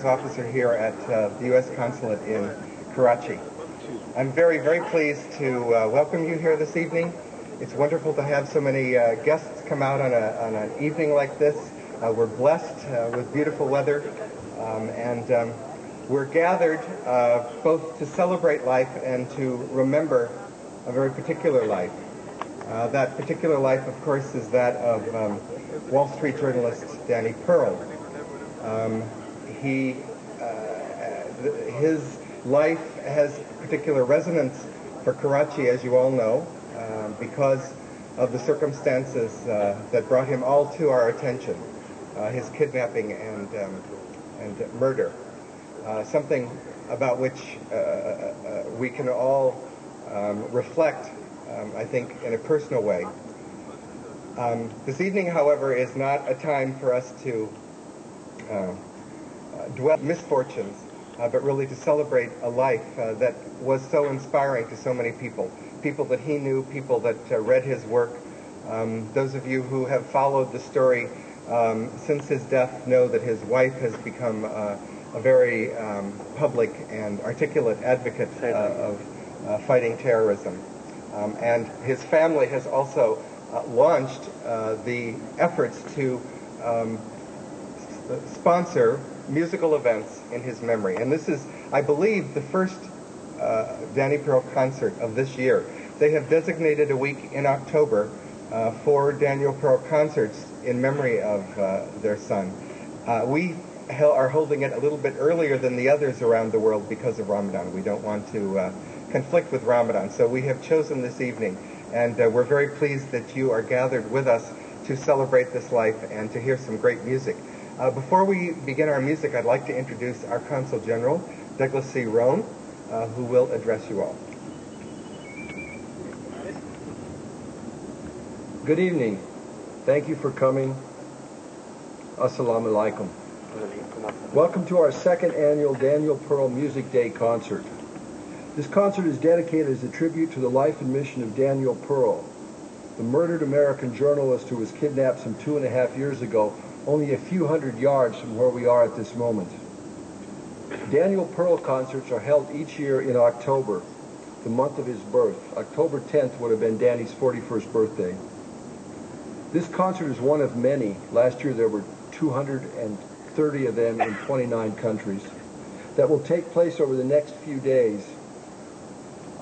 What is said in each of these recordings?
officer here at the U.S. Consulate in Karachi. I'm very, very pleased to welcome you here this evening. It's wonderful to have so many guests come out on an evening like this. We're blessed with beautiful weather, and we're gathered both to celebrate life and to remember a very particular life. That particular life, of course, is that of Wall Street journalist Danny Pearl. His life has particular resonance for Karachi, as you all know, because of the circumstances that brought him all to our attention, his kidnapping and murder, something about which we can all reflect, I think, in a personal way. This evening, however, is not a time for us to dwell on misfortunes, but really to celebrate a life that was so inspiring to so many people that he knew, people that read his work. Those of you who have followed the story since his death know that his wife has become a very public and articulate advocate of fighting terrorism. And his family has also launched the efforts to sponsor musical events in his memory. And this is, I believe, the first Danny Pearl concert of this year. They have designated a week in October for Daniel Pearl concerts in memory of their son. We are holding it a little bit earlier than the others around the world because of Ramadan. We don't want to conflict with Ramadan, so we have chosen this evening, and we're very pleased that you are gathered with us to celebrate this life and to hear some great music. Before we begin our music, I'd like to introduce our Consul General, Douglas C. Rohn, who will address you all. Good evening. Thank you for coming. Assalamu alaikum. Welcome to our second annual Daniel Pearl Music Day concert. This concert is dedicated as a tribute to the life and mission of Daniel Pearl, the murdered American journalist who was kidnapped some 2.5 years ago, only a few hundred yards from where we are at this moment. Daniel Pearl concerts are held each year in October, the month of his birth. October 10th would have been Danny's 41st birthday. This concert is one of many. Last year there were 230 of them in 29 countries that will take place over the next few days.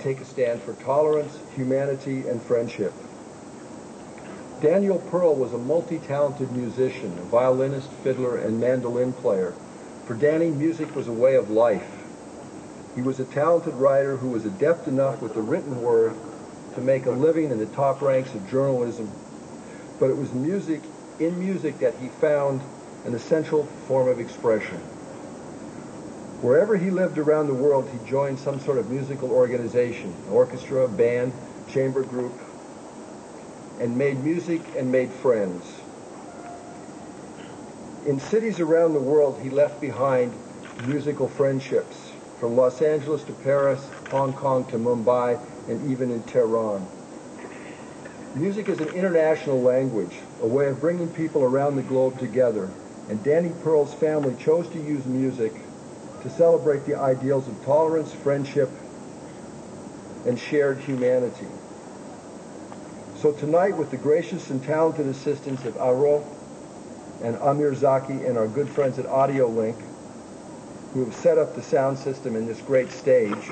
Take a stand for tolerance, humanity, and friendship. Daniel Pearl was a multi-talented musician, a violinist, fiddler, and mandolin player. For Danny, music was a way of life. He was a talented writer who was adept enough with the written word to make a living in the top ranks of journalism. But it was in music that he found an essential form of expression. Wherever he lived around the world, he joined some sort of musical organization, orchestra, band, chamber group, and made music and made friends. In cities around the world, he left behind musical friendships, from Los Angeles to Paris, Hong Kong to Mumbai, and even in Tehran. Music is an international language, a way of bringing people around the globe together, and Danny Pearl's family chose to use music to celebrate the ideals of tolerance, friendship, and shared humanity. So tonight, with the gracious and talented assistance of Aro and Amir Zaki and our good friends at Audio Link, who have set up the sound system in this great stage,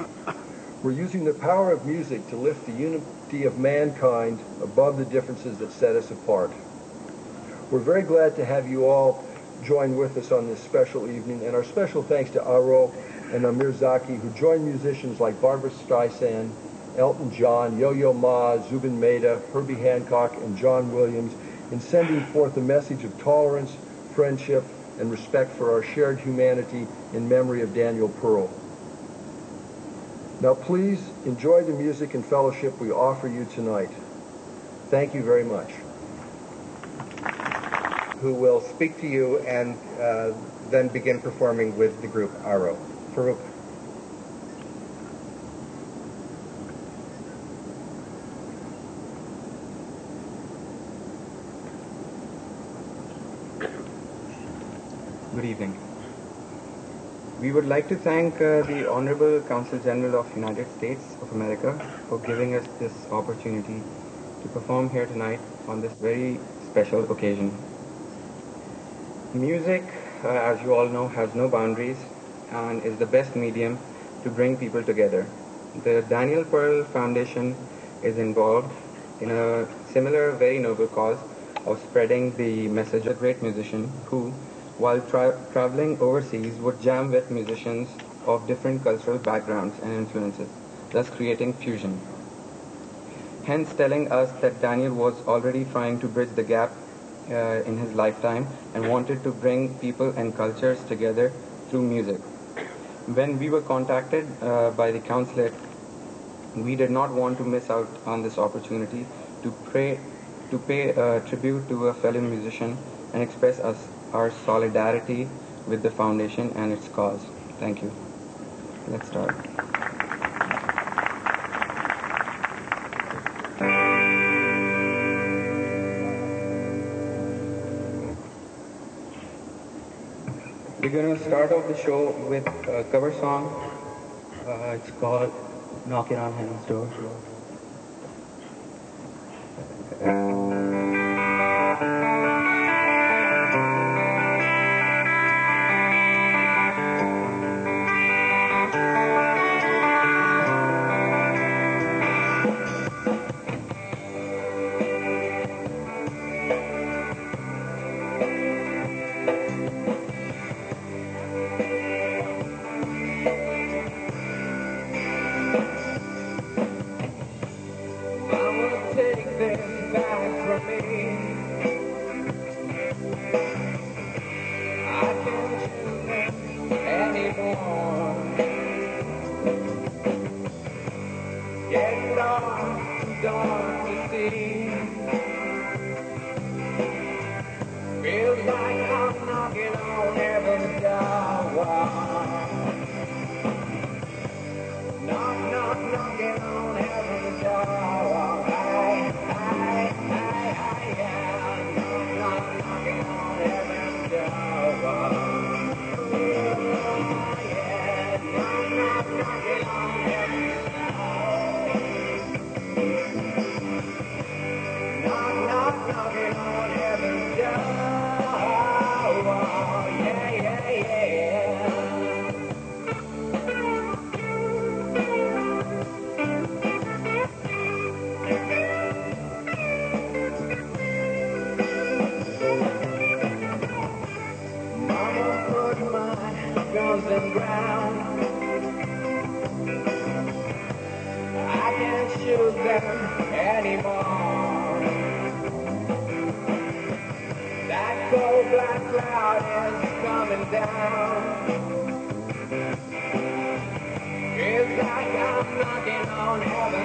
we're using the power of music to lift the unity of mankind above the differences that set us apart. We're very glad to have you all join with us on this special evening, and our special thanks to Aro and Amir Zaki, who joined musicians like Barbra Streisand, Elton John, Yo-Yo Ma, Zubin Mehta, Herbie Hancock, and John Williams in sending forth a message of tolerance, friendship, and respect for our shared humanity in memory of Daniel Pearl. Now please enjoy the music and fellowship we offer you tonight. Thank you very much. Who will speak to you and then begin performing with the group Aro. Farouk. Good evening. We would like to thank the Honorable Consul General of United States of America for giving us this opportunity to perform here tonight on this very special occasion. Music, as you all know, has no boundaries and is the best medium to bring people together. The Daniel Pearl Foundation is involved in a similar, very noble cause of spreading the message of a great musician who, while traveling overseas, would jam with musicians of different cultural backgrounds and influences, thus creating fusion. Hence telling us that Daniel was already trying to bridge the gap in his lifetime and wanted to bring people and cultures together through music. When we were contacted by the consulate, we did not want to miss out on this opportunity to pay tribute to a fellow musician and express our solidarity with the foundation and its cause. Thank you. Let's start. We're going to start off the show with a cover song. It's called Knocking on Heaven's Door. It's like I'm knocking on heaven.